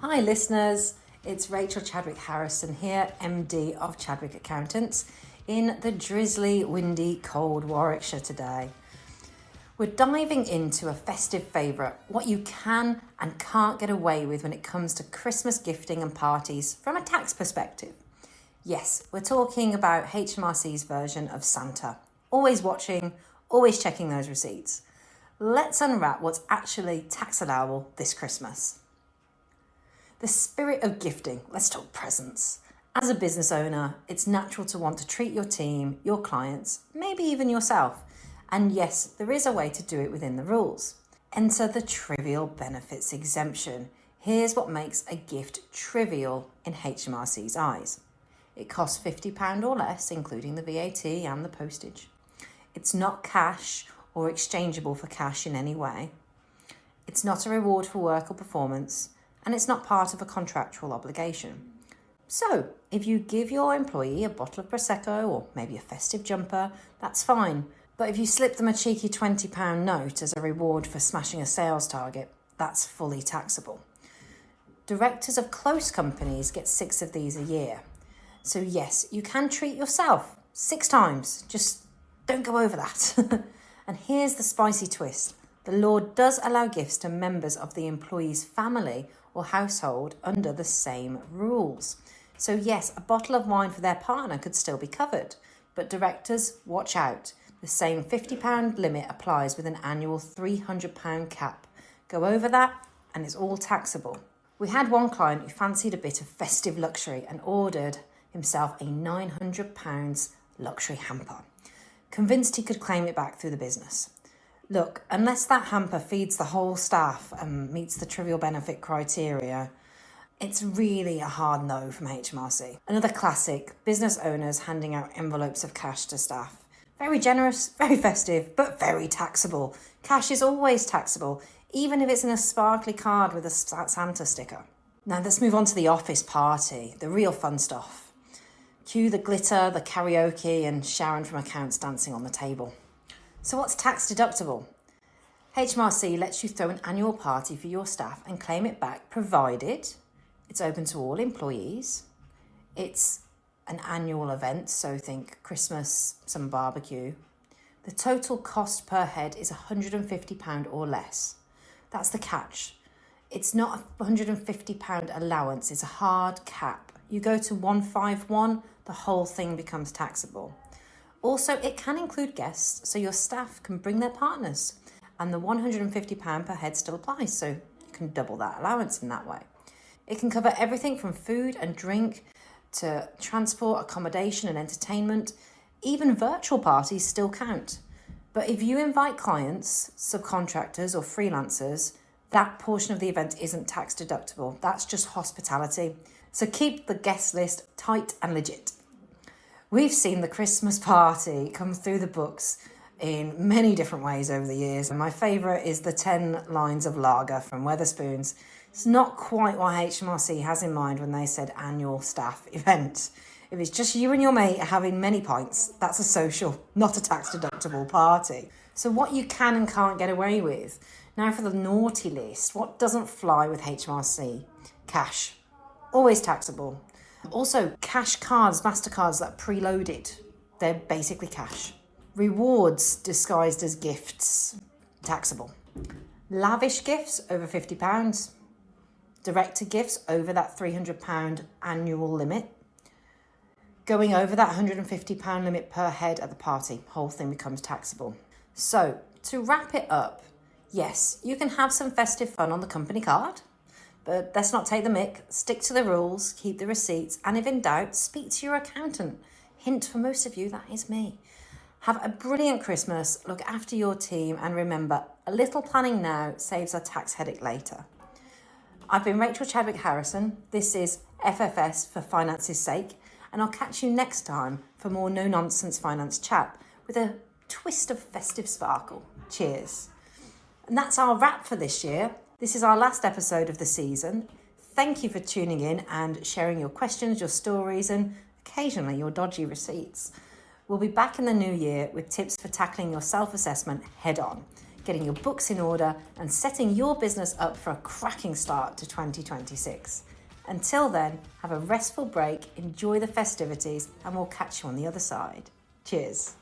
Hi listeners, it's Rachel Chadwick Harrison here, MD of Chadwick Accountants, in the drizzly, windy, cold Warwickshire today. We're diving into a festive favourite, what you can and can't get away with when it comes to Christmas gifting and parties from a tax perspective. Yes, we're talking about HMRC's version of Santa. Always watching, always checking those receipts. Let's unwrap what's actually tax allowable this Christmas. The spirit of gifting, let's talk presents. As a business owner, it's natural to want to treat your team, your clients, maybe even yourself. And yes, there is a way to do it within the rules. Enter the trivial benefits exemption. Here's what makes a gift trivial in HMRC's eyes. It costs £50 or less, including the VAT and the postage. It's not cash or exchangeable for cash in any way. It's not a reward for work or performance, and it's not part of a contractual obligation. So, if you give your employee a bottle of Prosecco or maybe a festive jumper, that's fine. But if you slip them a cheeky £20 note as a reward for smashing a sales target, that's fully taxable. Directors of close companies get 6 of these a year. So yes, you can treat yourself 6 times, just don't go over that. And here's the spicy twist. The law does allow gifts to members of the employee's family or household under the same rules. So yes, a bottle of wine for their partner could still be covered. But directors, watch out. The same £50 limit applies with an annual £300 cap. Go over that and it's all taxable. We had one client who fancied a bit of festive luxury and ordered himself a £900 luxury hamper. Convinced he could claim it back through the business. Look, unless that hamper feeds the whole staff and meets the trivial benefit criteria, it's really a hard no from HMRC. Another classic, business owners handing out envelopes of cash to staff. Very generous, very festive, but very taxable. Cash is always taxable, even if it's in a sparkly card with a Santa sticker. Now let's move on to the office party, the real fun stuff. Cue the glitter, the karaoke, and Sharon from accounts dancing on the table. So what's tax deductible? HMRC lets you throw an annual party for your staff and claim it back, provided it's open to all employees. It's an annual event, so think Christmas, some barbecue. The total cost per head is £150 or less. That's the catch. It's not a £150 allowance, it's a hard cap. You go to 151, the whole thing becomes taxable. Also, it can include guests, so your staff can bring their partners, and the £150 per head still applies, so you can double that allowance in that way. It can cover everything from food and drink to transport, accommodation and entertainment. Even virtual parties still count. But if you invite clients, subcontractors or freelancers, that portion of the event isn't tax deductible. That's just hospitality. So keep the guest list tight and legit. We've seen the Christmas party come through the books in many different ways over the years. And my favourite is the 10 lines of lager from Wetherspoons. It's not quite what HMRC has in mind when they said annual staff event. If it's just you and your mate having many pints, that's a social, not a tax deductible party. So what you can and can't get away with. Now for the naughty list, what doesn't fly with HMRC? Cash, always taxable. Also, cash cards, MasterCards that are preloaded, they're basically cash. Rewards disguised as gifts, taxable. Lavish gifts over £50. Director gifts over that £300 annual limit. Going over that £150 limit per head at the party, whole thing becomes taxable. So, to wrap it up, yes, you can have some festive fun on the company card, but let's not take the mick, stick to the rules, keep the receipts, and if in doubt, speak to your accountant. Hint for most of you, that is me. Have a brilliant Christmas, look after your team, and remember, a little planning now saves a tax headache later. I've been Rachel Chadwick Harrison. This is FFS for finance's sake, and I'll catch you next time for more no-nonsense finance chat with a twist of festive sparkle. Cheers. And that's our wrap for this year. This is our last episode of the season. Thank you for tuning in and sharing your questions, your stories, and occasionally your dodgy receipts. We'll be back in the new year with tips for tackling your self-assessment head on. getting your books in order and setting your business up for a cracking start to 2026. Until then, have a restful break, enjoy the festivities, and we'll catch you on the other side. Cheers.